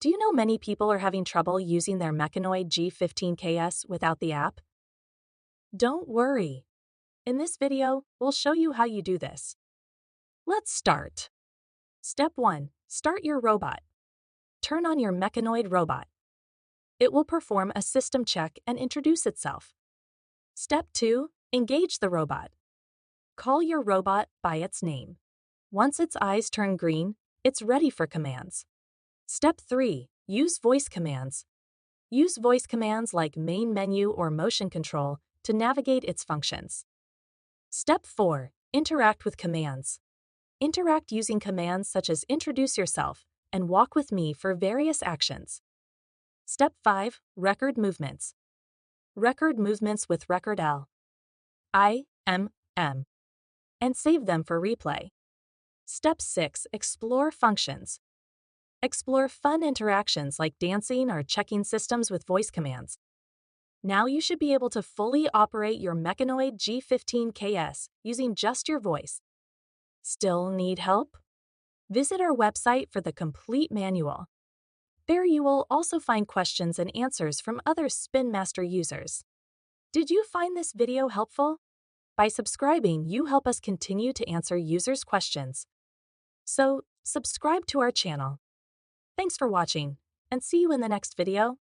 Do you know many people are having trouble using their Meccanoid G15KS without the app? Don't worry. In this video, we'll show you how you do this. Let's start. Step 1. Start your robot. Turn on your Meccanoid robot. It will perform a system check and introduce itself. Step 2. Engage the robot. Call your robot by its name. Once its eyes turn green, it's ready for commands. Step 3. Use voice commands. Use voice commands like main menu or motion control to navigate its functions. Step 4. Interact with commands. Interact using commands such as introduce yourself and walk with me for various actions. Step 5. Record movements. Record movements with Record L.I.M and save them for replay. Step 6. Explore functions. Explore fun interactions like dancing or checking systems with voice commands. Now you should be able to fully operate your Meccanoid G15KS using just your voice. Still need help? Visit our website for the complete manual. There you will also find questions and answers from other Spin Master users. Did you find this video helpful? By subscribing, you help us continue to answer users' questions. So, subscribe to our channel. Thanks for watching, and see you in the next video.